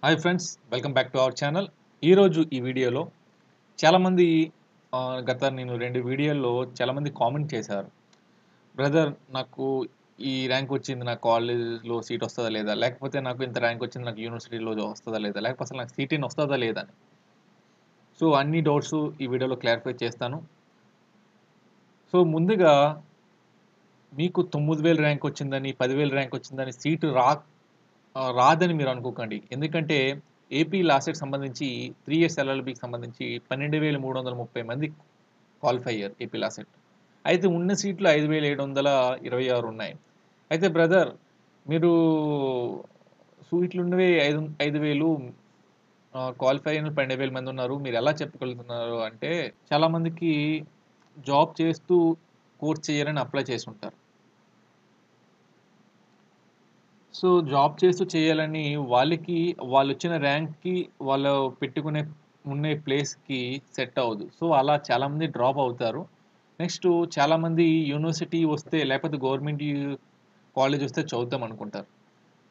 Hi friends, welcome back to our channel. ఈరోజు ఈ వీడియోలో చాలామంది గత నేను 2 వీడియోల్లో చాలామంది కామెంట్ చేశారు. బ్రదర్, నాకు ఈ ర్యాంక్ వచ్చింది, నాకు కాలేజ్‌లో సీట్ వస్తదా లేదా? లేకపోతే నాకు ఇంత ర్యాంక్ వచ్చింది, నాకు యూనివర్సిటీలో వస్తదా లేదా? లేకపోతే అసలు నాకు సీట్ వస్తదా లేదా అని. సో, అన్ని డౌట్స్ ఈ వీడియోలో క్లారిఫై చేస్తాను. సో, ముందుగా మీకు 9000 ర్యాంక్ వచ్చిందని, 10,000 ర్యాంక్ వచ్చిందని రాదని మీరు అనుకోకండి. ఎందుకంటే ఏపీ లాసెట్‌కి సంబంధించి 3 ఇయర్స్ ఎల్ఎల్‌బీకి సంబంధించి 12,330 మంది క్వాలిఫై అయ్యారు ఏపీ లాసెట్. అయితే ఉన్న సీట్లు 5,726 ఉన్నాయి. అయితే బ్రదర్, మీరు సీట్లున్నవే 5,000, క్వాలిఫై అయిన 12,000 మంది ఉన్నారు. మీరు ఎలా చెప్పగలుగుతున్నారు అంటే, చాలామందికి జాబ్ చేస్తూ కోర్స్ చేయాలని అప్లై చేసుంటారు. సో, జాబ్ చేస్తూ చేయాలని వాళ్ళకి వాళ్ళొచ్చిన ర్యాంక్‌కి, వాళ్ళు ఉండే ప్లేస్‌కి సెట్ అవ్వదు. సో, అలా చాలామంది డ్రాప్ అవుతారు. నెక్స్టు చాలామంది యూనివర్సిటీ వస్తే, లేకపోతే గవర్నమెంట్ కాలేజ్ వస్తే చదువుతాం అనుకుంటారు.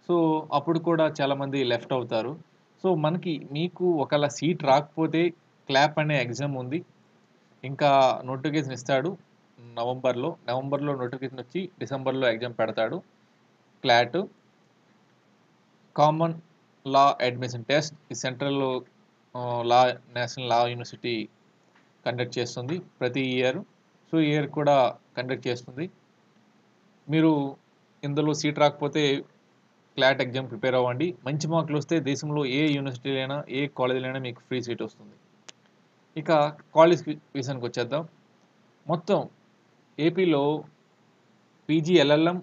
సో, అప్పుడు కూడా చాలామంది లెఫ్ట్ అవుతారు. సో, మీకు ఒకవేళ సీట్ రాకపోతే క్లాప్ అనే ఎగ్జామ్ ఉంది. ఇంకా నోటిఫికేషన్ ఇస్తాడు నవంబర్‌లో. నవంబర్‌లో నోటిఫికేషన్ వచ్చి డిసెంబర్‌లో ఎగ్జామ్ పెడతాడు. క్లాట్. కామన్ లా అడ్మిషన్ టెస్ట్ ఈ సెంట్రల్ లా నేషనల్ లా యూనివర్సిటీ కండక్ట్ చేస్తుంది ప్రతి ఇయర్. సో, ఈ ఇయర్ కూడా కండక్ట్ చేస్తుంది. మీరు ఇందులో సీట్ రాకపోతే క్లాట్ ఎగ్జామ్ ప్రిపేర్ అవ్వండి. మంచి మార్కులు వస్తే దేశంలో ఏ యూనివర్సిటీలో అయినా, ఏ కాలేజీలో అయినా మీకు ఫ్రీ సీట్ వస్తుంది. ఇక కాలేజ్ విషయానికి వచ్చేద్దాం. మొత్తం ఏపీలో PG LLM,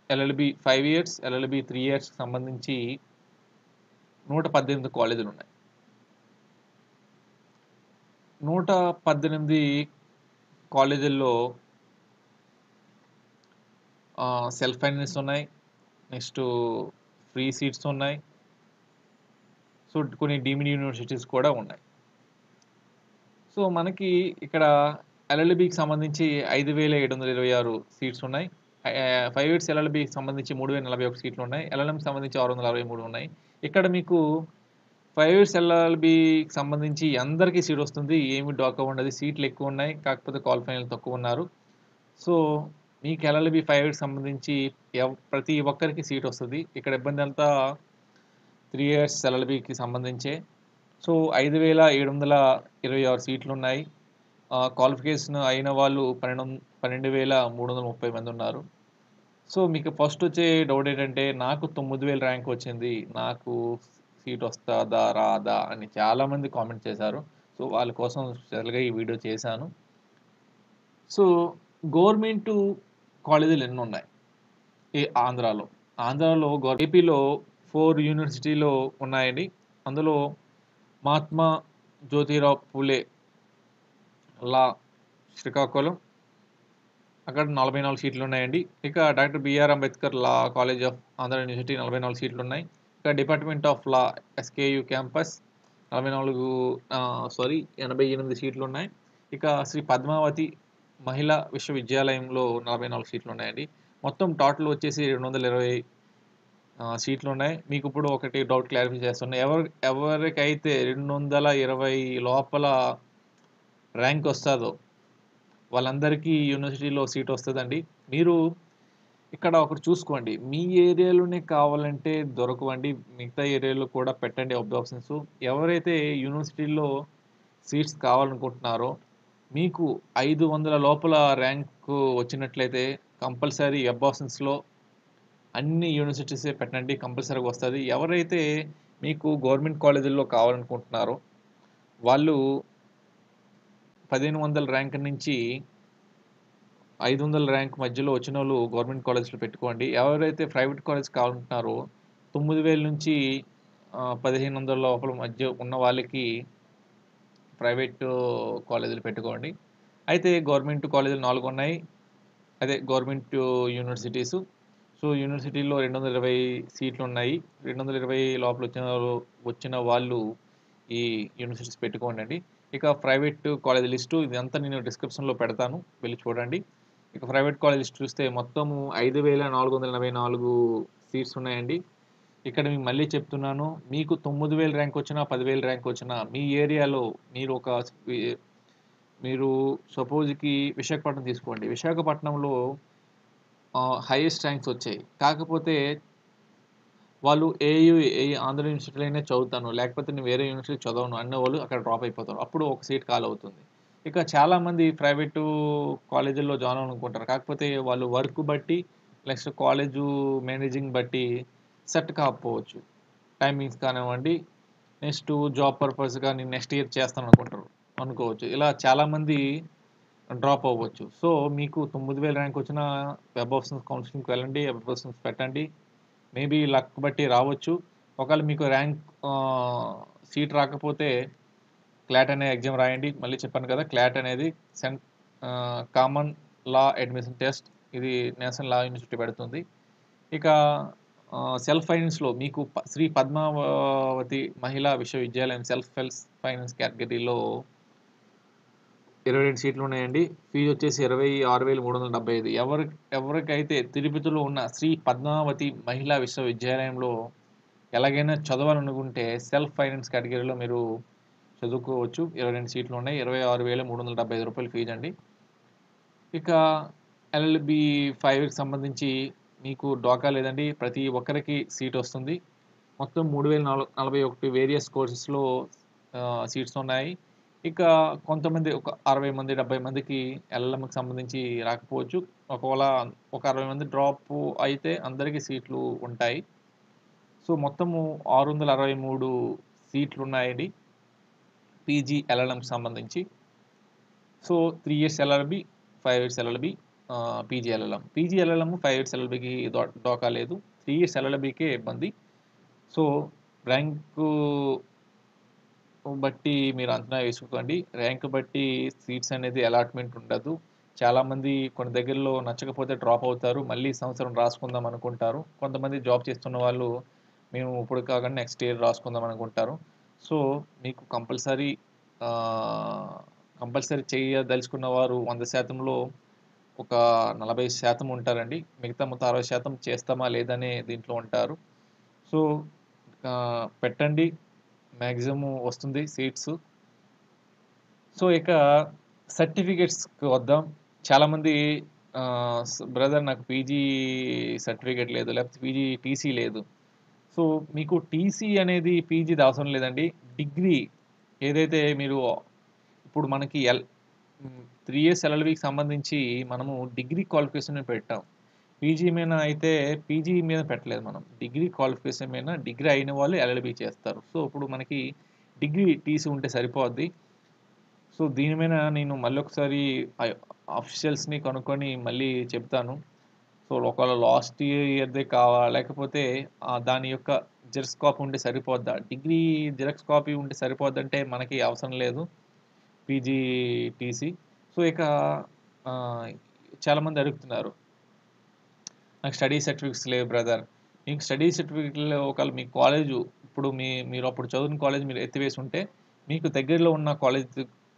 LLB 5 years, LLB 3 ఇయర్స్‌కి సంబంధించి 118 కాలేజీలు ఉన్నాయి. 118 కాలేజీల్లో సెల్ఫ్ ఫైనాన్స్ ఉన్నాయి. నెక్స్ట్ ఫ్రీ సీట్స్ ఉన్నాయి. సో, కొన్ని డీమ్డ్ యూనివర్సిటీస్ కూడా ఉన్నాయి. సో, మనకి ఇక్కడ ఎల్ఎల్బికి సంబంధించి 5,726 సీట్స్ ఉన్నాయి. 5 ఇయర్స్ ఎల్ఎల్బికి సంబంధించి 3,041 సీట్లు ఉన్నాయి. ఎల్ఎల్ఎంకి సంబంధించి 663 ఉన్నాయి. ఇక్కడ మీకు 5 ఇయర్స్ ఎల్ఎల్బికి సంబంధించి అందరికీ సీట్ వస్తుంది. ఏమి డోకా ఉండదు. సీట్లు ఎక్కువ ఉన్నాయి. కాకపోతే క్వాలిఫైయింగ్ తక్కువ ఉన్నారు. సో, మీకు ఎల్ఎల్బి 5 ఇయర్స్‌కి సంబంధించి ప్రతి ఒక్కరికి సీట్ వస్తది. ఇక్కడ ఇబ్బంది అంతా 3 ఇయర్స్ ఎల్ఎల్బికి సంబంధించే. సో, 5,726 సీట్లున్నాయి. క్వాలిఫికేషన్ అయిన వాళ్ళు 12,330 మంది ఉన్నారు. సో, మీకు ఫస్ట్ వచ్చే డౌట్ ఏంటంటే, నాకు 9,000 ర్యాంక్ వచ్చింది. నాకు సీట్ వస్తదా? రాదా? అని చాలామంది కామెంట్ చేశారు. సో, వాళ్ళ కోసం స్పెషల్‌గా ఈ వీడియో చేశాను. సో, గవర్నమెంటు కాలేజీలు ఎన్నున్నాయి ఆంధ్రాలో? ఆంధ్రాలో ఏపీలో 4 యూనివర్సిటీలు ఉన్నాయండి. అందులో మహాత్మా జ్యోతిరావు పూలే లా శ్రీకాకుళం, అక్కడ 44 సీట్లు ఉన్నాయండి. ఇక doctor BR Ambedkar law college of Andhra university 44 సీట్లు ఉన్నాయి. ఇక department of law SKU campus 88 సీట్లు ఉన్నాయి. ఇక శ్రీ పద్మావతి మహిళా విశ్వవిద్యాలయంలో 44 సీట్లు ఉన్నాయండి. మొత్తం టోటల్ వచ్చేసి 220 సీట్లు ఉన్నాయి. మీకు ఇప్పుడు ఒకటి డౌట్ క్లారిఫై చేస్తున్నా. ఎవరికైతే 220 లోపల ర్యాంక్ వస్తాదో వాళ్ళందరికీ యూనివర్సిటీలో సీట్ వస్తదండి. మీరు ఇక్కడ ఒకటి చూసుకోండి. మీ ఏరియాలోనే కావాలంటే దొరకవండి. మిగతా ఏరియాలో కూడా పెట్టండి ఆప్షన్స్. ఎవరైతే యూనివర్సిటీలో సీట్స్ కావాలనుకుంటున్నారో, మీకు 500 లోపల ర్యాంకు వచ్చినట్లయితే కంపల్సరీ వెబ్ ఆప్షన్స్‌లో అన్ని యూనివర్సిటీసే పెట్టండి. కంపల్సరీగా వస్తది. ఎవరైతే మీకు గవర్నమెంట్ కాలేజీల్లో కావాలనుకుంటున్నారో, వాళ్ళు 1,500 ర్యాంక్ నుంచి 500 ర్యాంక్ మధ్యలో వచ్చినోళ్ళు గవర్నమెంట్ కాలేజ్‌లో పెట్టుకోండి. ఎవరైతే ప్రైవేట్ కాలేజ్ కావాలంటున్నారో 9,000 నుంచి 1,500 లోపల మధ్య ఉన్న వాళ్ళకి ప్రైవేట్ కాలేజీలు పెట్టుకోండి. అయితే గవర్నమెంట్ కాలేజీలు 4 ఉన్నాయి. అదే గవర్నమెంట్ యూనివర్సిటీసు. సో, యూనివర్సిటీలో 220 సీట్లున్నాయి. 220 లోపల వచ్చిన వాళ్ళు ఈ యూనివర్సిటీస్ పెట్టుకోండండి. ఇక ప్రైవేట్ కాలేజీ లిస్టు ఇదంతా నేను డిస్క్రిప్షన్‌లో పెడతాను. వెళ్లి చూడండి. ఇక ప్రైవేట్ కాలేజ్ లిస్ట్ చూస్తే మొత్తము 5,484 సీట్స్ ఉన్నాయండి. ఇక్కడ మీకు మళ్ళీ చెప్తున్నాను. మీకు 9000 ర్యాంక్ వచ్చినా, 10,000 ర్యాంక్ వచ్చినా మీ ఏరియాలో మీరు ఒక వి మీరు సపోజ్‌కి విశాఖపట్నం తీసుకోండి. విశాఖపట్నంలో హైయెస్ట్ ర్యాంక్స్ వచ్చాయి. కాకపోతే వాళ్ళు ఆంధ్ర యూనివర్సిటీలోనే చదువుతాను. లేకపోతే నేను వేరే యూనివర్సిటీ చదవను అన్నవాళ్ళు అక్కడ డ్రాప్ అయిపోతారు. అప్పుడు ఒక సీట్ ఖాళీ అవుతుంది. ఇక చాలామంది ప్రైవేటు కాలేజీల్లో జాయిన్ అవ్వాలనుకుంటారు. కాకపోతే వాళ్ళు వర్క్ బట్టి నెక్స్ట్ కాలేజు మేనేజింగ్ బట్టి సెట్ కాకపోవచ్చు. టైమింగ్స్ కానివ్వండి, నెక్స్ట్ జాబ్ పర్పస్‌గా నేను నెక్స్ట్ ఇయర్ చేస్తాననుకుంటారు అనుకోవచ్చు. ఇలా చాలామంది డ్రాప్ అవ్వచ్చు. సో, మీకు 9000 ర్యాంక్ వచ్చిన వెబ్ ఆప్షన్స్ కౌన్సిలింగ్‌కి వెళ్ళండి. వెబ్ ఆప్షన్స్ పెట్టండి. మేబీ లక్ బట్టి రావచ్చు. ఒకవేళ మీకు ర్యాంక్ సీట్ రాకపోతే క్లాట్ అనే ఎగ్జామ్ రాయండి. మళ్ళీ చెప్పాను కదా! క్లాట్ అనేది కామన్ లా అడ్మిషన్ టెస్ట్. ఇది నేషనల్ లా యూనివర్సిటీ పెడుతుంది. ఇక సెల్ఫ్ ఫైనాన్స్‌లో మీకు శ్రీ పద్మావతి మహిళా విశ్వవిద్యాలయం ఫైనాన్స్ కేటగిరీలో 22 సీట్లు ఉన్నాయండి. ఫీజు వచ్చేసి 26,375. ఎవరికైతే తిరుపతిలో ఉన్న శ్రీ పద్మావతి మహిళా విశ్వవిద్యాలయంలో ఎలాగైనా చదవాలనుకుంటే సెల్ఫ్ ఫైనాన్స్ కేటగిరీలో మీరు చదువుకోవచ్చు. 22 సీట్లు ఉన్నాయి. రూ. 26,375 ఫీజండి. ఇక ఎల్ఎల్‌బి 5కి సంబంధించి మీకు డోకా లేదండి. ప్రతి ఒక్కరికి సీట్ వస్తుంది. మొత్తం 3041 వేరియస్ కోర్సెస్‌లో సీట్స్ ఉన్నాయి. ఇక కొంతమంది ఒక 60 మంది, 70 మందికి ఎల్ఎల్ఎంకి సంబంధించి రాకపోవచ్చు. ఒకవేళ ఒక 60 మంది డ్రాప్ అయితే అందరికీ సీట్లు ఉంటాయి. సో, మొత్తము 663 సీట్లున్నాయండి. పీజీ ఎల్ఎల్ఎంకి సంబంధించి. So, 3 years LLB, 5 years LLB, PG LLM. PG LLM 5 years ఎల్ఎల్బికి డోకా లేదు. 3 ఇయర్స్ ఎల్ఎల్బికే ఇబ్బంది. సో, ర్యాంకు బట్టి మీరు అంచనా వేసుకోండి. ర్యాంక్ బట్టి సీట్స్ అనేది అలాట్‌మెంట్ ఉండదు. చాలామంది కొన్ని దగ్గరలో నచ్చకపోతే డ్రాప్ అవుతారు. మళ్ళీ సంవత్సరం రాసుకుందాం అనుకుంటారు. కొంతమంది జాబ్ చేస్తున్న వాళ్ళు మేము ఇప్పుడు కాకుండా నెక్స్ట్ ఇయర్ రాసుకుందాం అనుకుంటారు. సో, మీకు కంపల్సరీ చేయదలుచుకున్న వారు 100%లో ఒక 40% ఉంటారండి. మిగతా మొత్తం 60% చేస్తామా లేదనే దీంట్లో ఉంటారు. సో, పెట్టండి. మాక్సిమం వస్తుంది సీట్స్. సో, ఇక సర్టిఫికేట్స్‌కి వద్దాం. చాలామంది బ్రదర్ నాకు పీజీ సర్టిఫికేట్ లేదు. లేకపోతే పీజీ టీసీ లేదు. సో, మీకు టీసీ అనేది పీజీది అవసరం లేదండి. డిగ్రీ ఏదైతే మీరు ఇప్పుడు మనకి 3 ఇయర్స్ ఎల్ఎల్బీకి సంబంధించి మనము డిగ్రీ క్వాలిఫికేషన్ పెట్టాం. పీజీ మీద అయితే పీజీ మీద పెట్టలేదు మనం. డిగ్రీ క్వాలిఫికేషన్ మీద డిగ్రీ అయిన వాళ్ళు ఎల్ఎల్బీ చేస్తారు. సో, ఇప్పుడు మనకి డిగ్రీ టీసీ ఉంటే సరిపోద్ది. సో, దీని మీద నేను మళ్ళొకసారి అఫీషియల్స్‌ని కనుక్కొని మళ్ళీ చెప్తాను. సో, ఒకవేళ లాస్ట్ ఇయర్‌దే లేకపోతే దాని యొక్క జిరాక్స్ కాపీ ఉంటే సరిపోద్దా? డిగ్రీ జిరాక్స్ కాపీ ఉంటే సరిపోద్దంటే మనకి అవసరం లేదు. PG TC. సో, ఇక ఆహ్, చాలామంది అడుగుతున్నారు. నాకు స్టడీ సర్టిఫికేట్స్ లేవు బ్రదర్. మీకు స్టడీ సర్టిఫికేట్‌లో ఒకవేళ మీ కాలేజు ఇప్పుడు మీరు అప్పుడు చదివిన కాలేజ్ మీరు ఎత్తివేసి ఉంటే, మీకు దగ్గరలో ఉన్న కాలేజ్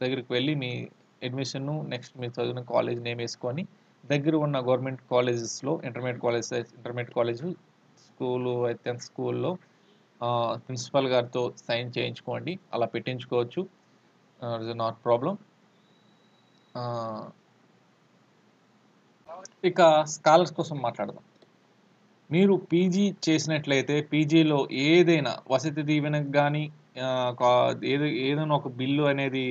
దగ్గరికి వెళ్లి మీ అడ్మిషను నెక్స్ట్ మీరు చదివిన కాలేజ్ నేమ్ యేసుకొని, దగ్గర ఉన్న గవర్నమెంట్ కాలేజెస్‌లో ఇంటర్మీడియేట్ కాలేజు, స్కూలు అయితే 10థ్ స్కూల్‌లో ప్రిన్సిపల్ గారితో సైన్ చేయించుకోండి. అలా పెట్టించుకోవచ్చు. It's not problem. ఆహ్, ఇక స్కాలర్స్ కోసం మాట్లాడదాం. మీరు పీజీ చేసినట్లయితే పీజీలో ఏదైనా వసతి దీవెనకు గానీ ఆహ్, కా ఏదైనా ఒక బిల్లు అనేది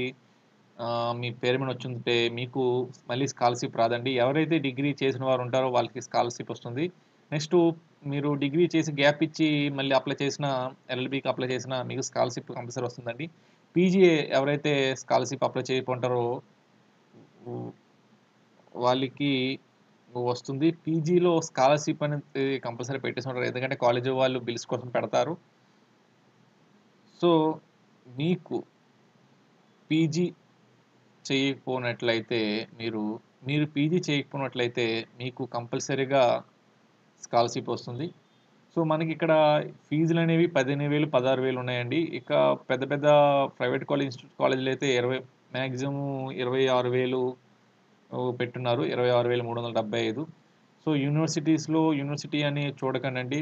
మీ పేరు మీద వచ్చుంటే మీకు మళ్ళీ స్కాలర్‌షిప్ రాదండి. ఎవరైతే డిగ్రీ చేసిన వారు ఉంటారో వాళ్ళకి స్కాలర్‌షిప్ వస్తుంది. నెక్స్టు మీరు డిగ్రీ చేసి గ్యాప్ ఇచ్చి మళ్ళీ అప్లై చేసినా ఎల్ఎల్‌బీకి అప్లై చేసినా మీకు స్కాలర్‌షిప్ కంపల్సరీ వస్తుందండి. పీజీ ఎవరైతే స్కాలర్‌షిప్ అప్లై చేయకుంటారో వ్ వాళ్ళకి వస్తుంది. పీజీలో స్కాలర్‌షిప్ అనేది కంపల్సరీ పెట్టేసుంటారు. ఎందుకంటే కాలేజీ వాళ్ళు బిల్స్ కోసం పెడతారు. సో, మీకు పీజీ చేయకపోయినట్లయితే మీరు పీజీ చేయకపోయినట్లయితే మీకు కంపల్సరీగా స్కాలర్‌షిప్ వస్తుంది. సో, మనకిక్కడ ఫీజులనేవి 15,000, 16,000 ఉన్నాయండి. ఇక పెద్ద పెద్ద ప్రైవేట్ ఇన్‌స్టిట్యూట్ కాలేజీలయితే మాక్సిమం 26,000 పెట్టున్నారు. 26,375. సో, యూనివర్సిటీ అని చూడకండండి.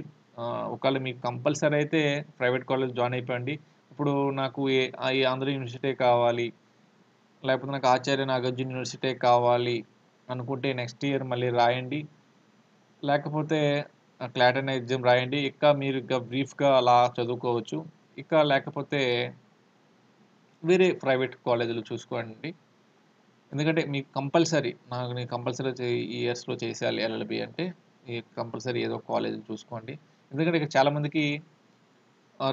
ఒకవేళ మీకు కంపల్సరీ అయితే ప్రైవేట్ కాలేజ్ జాయిన్ అయిపోండి. ఇప్పుడు నాకు ఈ ఆంధ్ర యూనివర్సిటీ కావాలి, లేకపోతే నాకు ఆచార్య నాగార్జున యూనివర్సిటీ కావాలి అనుకుంటే నెక్స్ట్ ఇయర్ మళ్ళీ రాయండి. లేకపోతే క్లాట్ అనే ఎగ్జామ్ రాయండి. మీరు బ్రీఫ్గా అలా చదువుకోవచ్చు. లేకపోతే వేరే ప్రైవేట్ కాలేజీలు చూసుకోండి. ఎందుకంటే మీకు కంపల్సరీ నేను కంపల్సరీ ఈ ఇయర్స్లో చేసేయాలి ఎల్ఎల్బి అంటే కంపల్సరీ ఏదో కాలేజీలు చూసుకోండి. ఎందుకంటే ఇక్కడ చాలామందికి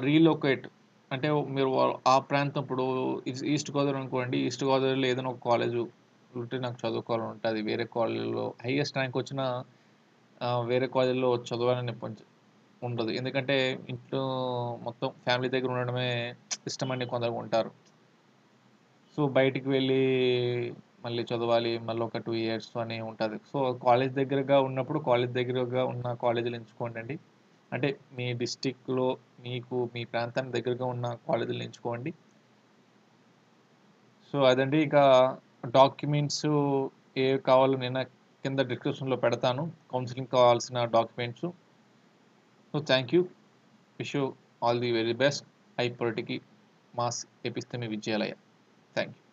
రీలొకేట్ అంటే మీరు ఆ ప్రాంతం ఇప్పుడు ఈస్ట్ గోదావరి అనుకోండి, ఈస్ట్ గోదావరిలో ఏదైనా ఒక కాలేజ్ ఉంటే నాకు చదువుకోవాలని ఉంటుంది. వేరే కాలేజీలో హైయెస్ట్ ర్యాంక్ వచ్చిన వేరే కాలేజీలో చదవాలని ఉండదు. ఎందుకంటే ఇంట్లో మొత్తం ఫ్యామిలీ దగ్గర ఉండడమే ఇష్టమని కొందరు ఉంటారు. సో బయటికి వెళ్ళి మళ్ళీ చదవాలి, మళ్ళీ ఒక 2 ఇయర్స్ అని ఉంటుంది. సో కాలేజ్ దగ్గరగా ఉన్నప్పుడు కాలేజ్ దగ్గరగా ఉన్న కాలేజీలు ఎంచుకోండి. అంటే మీ డిస్టిక్లో మీకు మీ ప్రాంతానికి దగ్గరగా ఉన్న కాలేజీలు ఎంచుకోండి. సో అదండి. డాక్యుమెంట్స్ ఏవి కావాలో నేను కింద డిస్క్రిప్షన్లో పెడతాను, కౌన్సిలింగ్ కావాల్సిన documents. So thank you. Wish you all the very best. ఐ పొలిటికి మాస్ ఎపిస్తమి విద్యాలయ. Thank you.